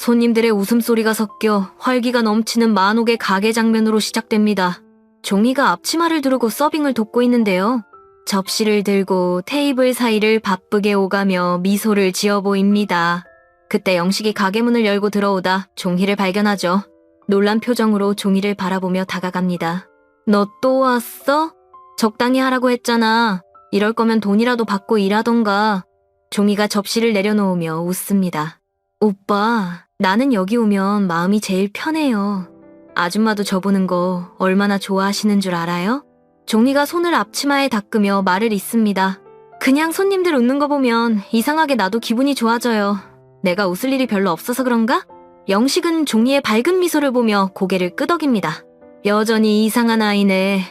손님들의 웃음소리가 섞여 활기가 넘치는 만옥의 가게 장면으로 시작됩니다. 종이가 앞치마를 두르고 서빙을 돕고 있는데요. 접시를 들고 테이블 사이를 바쁘게 오가며 미소를 지어 보입니다. 그때 영식이 가게 문을 열고 들어오다 종희를 발견하죠. 놀란 표정으로 종희를 바라보며 다가갑니다. 너 또 왔어? 적당히 하라고 했잖아. 이럴 거면 돈이라도 받고 일하던가. 종희가 접시를 내려놓으며 웃습니다. 오빠, 나는 여기 오면 마음이 제일 편해요. 아줌마도 저 보는 거 얼마나 좋아하시는 줄 알아요? 종희가 손을 앞치마에 닦으며 말을 잇습니다. 그냥 손님들 웃는 거 보면 이상하게 나도 기분이 좋아져요. 내가 웃을 일이 별로 없어서 그런가? 영식은 종희의 밝은 미소를 보며 고개를 끄덕입니다. 여전히 이상한 아이네.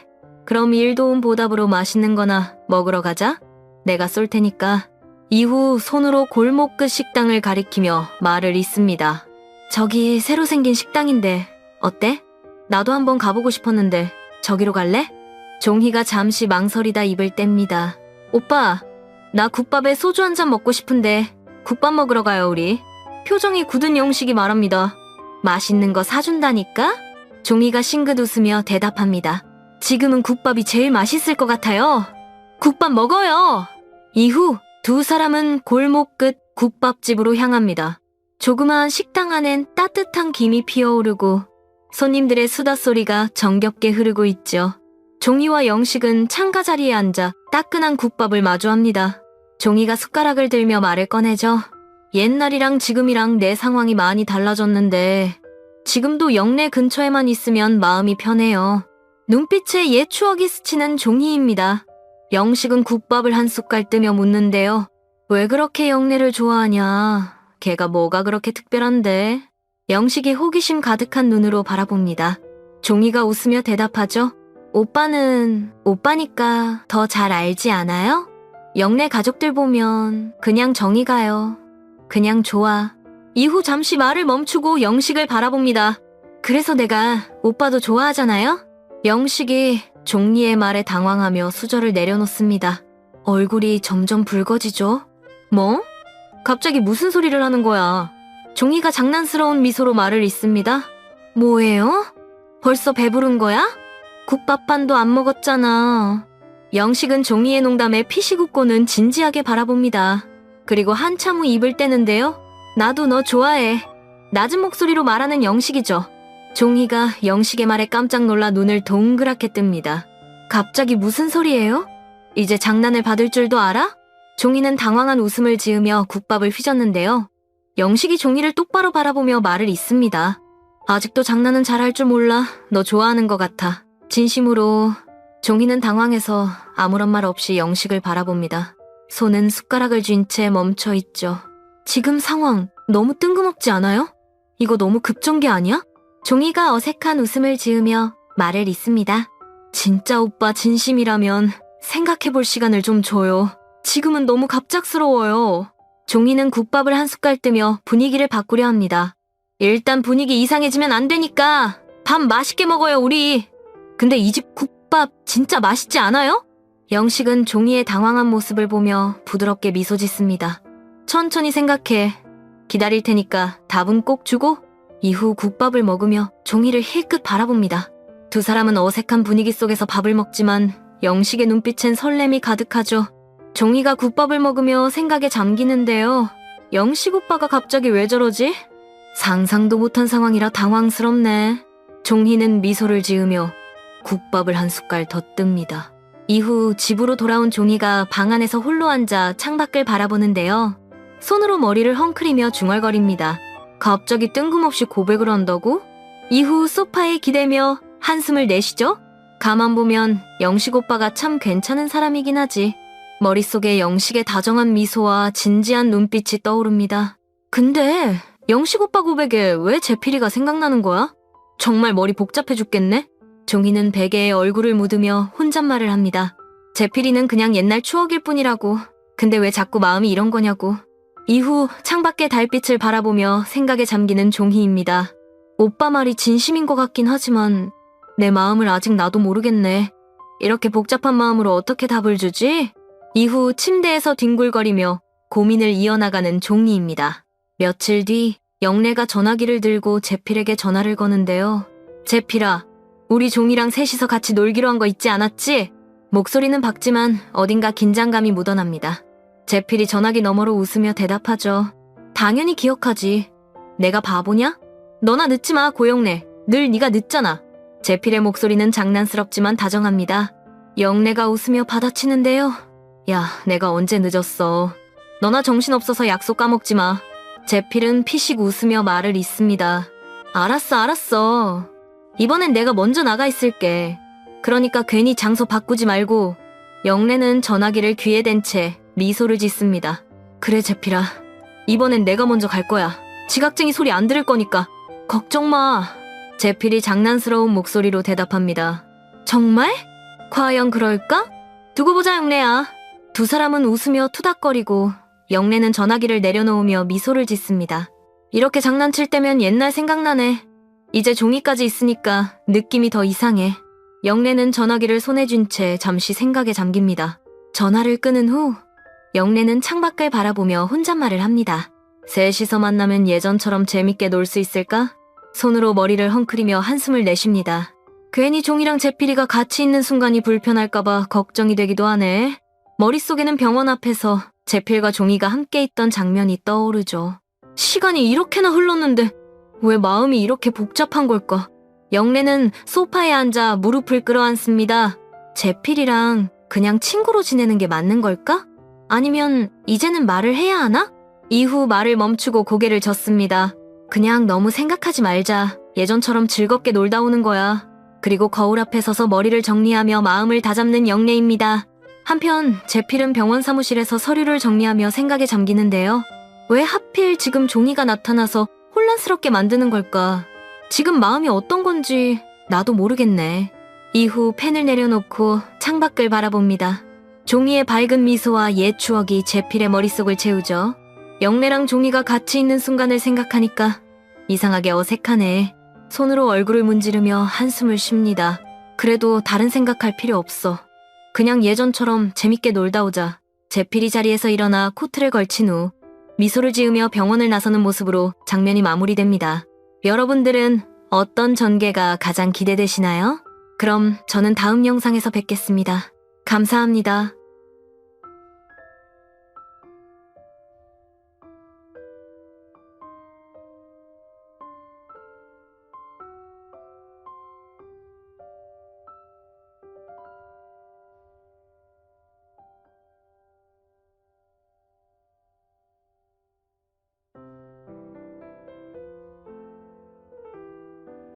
그럼 일 도움 보답으로 맛있는 거나 먹으러 가자. 내가 쏠 테니까. 이후 손으로 골목 끝 식당을 가리키며 말을 잇습니다. 저기 새로 생긴 식당인데 어때? 나도 한번 가보고 싶었는데 저기로 갈래? 종희가 잠시 망설이다 입을 뗍니다. 오빠, 나 국밥에 소주 한 잔 먹고 싶은데 국밥 먹으러 가요 우리. 표정이 굳은 영식이 말합니다. 맛있는 거 사준다니까? 종희가 싱긋 웃으며 대답합니다. 지금은 국밥이 제일 맛있을 것 같아요. 국밥 먹어요. 이후 두 사람은 골목 끝 국밥집으로 향합니다. 조그마한 식당 안엔 따뜻한 김이 피어오르고 손님들의 수다 소리가 정겹게 흐르고 있죠. 종희와 영식은 창가 자리에 앉아 따끈한 국밥을 마주합니다. 종희가 숟가락을 들며 말을 꺼내죠. 옛날이랑 지금이랑 내 상황이 많이 달라졌는데 지금도 영내 근처에만 있으면 마음이 편해요. 눈빛에 옛 추억이 스치는 종희입니다. 영식은 국밥을 한 숟갈 뜨며 묻는데요. 왜 그렇게 영내를 좋아하냐? 걔가 뭐가 그렇게 특별한데? 영식이 호기심 가득한 눈으로 바라봅니다. 종희가 웃으며 대답하죠. 오빠는 오빠니까 더 잘 알지 않아요? 영내 가족들 보면 그냥 정이 가요. 그냥 좋아. 이후 잠시 말을 멈추고 영식을 바라봅니다. 그래서 내가 오빠도 좋아하잖아요? 영식이 종희의 말에 당황하며 수저를 내려놓습니다. 얼굴이 점점 붉어지죠? 뭐? 갑자기 무슨 소리를 하는 거야? 종희가 장난스러운 미소로 말을 잇습니다. 뭐예요? 벌써 배부른 거야? 국밥반도 안 먹었잖아. 영식은 종희의 농담에 피식 웃고는 진지하게 바라봅니다. 그리고 한참 후 입을 떼는데요. 나도 너 좋아해. 낮은 목소리로 말하는 영식이죠. 종희가 영식의 말에 깜짝 놀라 눈을 동그랗게 뜹니다. 갑자기 무슨 소리예요? 이제 장난을 받을 줄도 알아? 종희는 당황한 웃음을 지으며 국밥을 휘젓는데요. 영식이 종희를 똑바로 바라보며 말을 잇습니다. 아직도 장난은 잘할 줄 몰라. 너 좋아하는 것 같아. 진심으로. 종희는 당황해서 아무런 말 없이 영식을 바라봅니다. 손은 숟가락을 쥔 채 멈춰 있죠. 지금 상황 너무 뜬금없지 않아요? 이거 너무 급전개 아니야? 종희가 어색한 웃음을 지으며 말을 잇습니다. 진짜 오빠 진심이라면 생각해볼 시간을 좀 줘요. 지금은 너무 갑작스러워요. 종희는 국밥을 한 숟갈 뜨며 분위기를 바꾸려 합니다. 일단 분위기 이상해지면 안 되니까 밥 맛있게 먹어요 우리. 근데 이 집 국밥 진짜 맛있지 않아요? 영식은 종희의 당황한 모습을 보며 부드럽게 미소 짓습니다. 천천히 생각해. 기다릴 테니까 답은 꼭 주고. 이후 국밥을 먹으며 종희를 힐끗 바라봅니다. 두 사람은 어색한 분위기 속에서 밥을 먹지만 영식의 눈빛엔 설렘이 가득하죠. 종희가 국밥을 먹으며 생각에 잠기는데요. 영식 오빠가 갑자기 왜 저러지? 상상도 못한 상황이라 당황스럽네. 종희는 미소를 지으며 국밥을 한 숟갈 더 뜹니다. 이후 집으로 돌아온 종희가 방 안에서 홀로 앉아 창밖을 바라보는데요. 손으로 머리를 헝클이며 중얼거립니다. 갑자기 뜬금없이 고백을 한다고? 이후 소파에 기대며 한숨을 내쉬죠? 가만 보면 영식 오빠가 참 괜찮은 사람이긴 하지. 머릿속에 영식의 다정한 미소와 진지한 눈빛이 떠오릅니다. 근데 영식 오빠 고백에 왜 제필이가 생각나는 거야? 정말 머리 복잡해 죽겠네? 종희는 베개에 얼굴을 묻으며 혼잣말을 합니다. 제필이는 그냥 옛날 추억일 뿐이라고. 근데 왜 자꾸 마음이 이런 거냐고. 이후 창밖의 달빛을 바라보며 생각에 잠기는 종희입니다. 오빠 말이 진심인 것 같긴 하지만 내 마음을 아직 나도 모르겠네. 이렇게 복잡한 마음으로 어떻게 답을 주지? 이후 침대에서 뒹굴거리며 고민을 이어나가는 종희입니다. 며칠 뒤 영래가 전화기를 들고 재필에게 전화를 거는데요. 재필아, 우리 종이랑 셋이서 같이 놀기로 한 거 있지 않았지? 목소리는 밝지만 어딘가 긴장감이 묻어납니다. 재필이 전화기 너머로 웃으며 대답하죠. 당연히 기억하지. 내가 바보냐? 너나 늦지 마, 고영래. 늘 네가 늦잖아. 재필의 목소리는 장난스럽지만 다정합니다. 영래가 웃으며 받아치는데요. 야, 내가 언제 늦었어. 너나 정신없어서 약속 까먹지 마. 재필은 피식 웃으며 말을 잇습니다. 알았어. 이번엔 내가 먼저 나가 있을게. 그러니까 괜히 장소 바꾸지 말고. 영래는 전화기를 귀에 댄 채 미소를 짓습니다. 그래, 재필아. 이번엔 내가 먼저 갈 거야. 지각쟁이 소리 안 들을 거니까. 걱정 마. 재필이 장난스러운 목소리로 대답합니다. 정말? 과연 그럴까? 두고 보자, 영래야. 두 사람은 웃으며 투닥거리고 영래는 전화기를 내려놓으며 미소를 짓습니다. 이렇게 장난칠 때면 옛날 생각나네. 이제 종이까지 있으니까 느낌이 더 이상해. 영래는 전화기를 손에 쥔 채 잠시 생각에 잠깁니다. 전화를 끊은 후 영래는 창밖을 바라보며 혼잣말을 합니다. 셋이서 만나면 예전처럼 재밌게 놀 수 있을까? 손으로 머리를 헝클이며 한숨을 내쉽니다. 괜히 종이랑 재필이가 같이 있는 순간이 불편할까봐 걱정이 되기도 하네. 머릿속에는 병원 앞에서 재필과 종이가 함께 있던 장면이 떠오르죠. 시간이 이렇게나 흘렀는데 왜 마음이 이렇게 복잡한 걸까? 영래는 소파에 앉아 무릎을 끌어안습니다. 재필이랑 그냥 친구로 지내는 게 맞는 걸까? 아니면 이제는 말을 해야 하나? 이후 말을 멈추고 고개를 젓습니다. 그냥 너무 생각하지 말자. 예전처럼 즐겁게 놀다 오는 거야. 그리고 거울 앞에 서서 머리를 정리하며 마음을 다잡는 영래입니다. 한편 재필은 병원 사무실에서 서류를 정리하며 생각에 잠기는데요. 왜 하필 지금 종이가 나타나서 혼란스럽게 만드는 걸까? 지금 마음이 어떤 건지 나도 모르겠네. 이후 펜을 내려놓고 창밖을 바라봅니다. 종이의 밝은 미소와 옛 추억이 재필의 머릿속을 채우죠. 영래랑 종이가 같이 있는 순간을 생각하니까 이상하게 어색하네. 손으로 얼굴을 문지르며 한숨을 쉽니다. 그래도 다른 생각할 필요 없어. 그냥 예전처럼 재밌게 놀다 오자. 재필이 자리에서 일어나 코트를 걸친 후 미소를 지으며 병원을 나서는 모습으로 장면이 마무리됩니다. 여러분들은 어떤 전개가 가장 기대되시나요? 그럼 저는 다음 영상에서 뵙겠습니다. 감사합니다.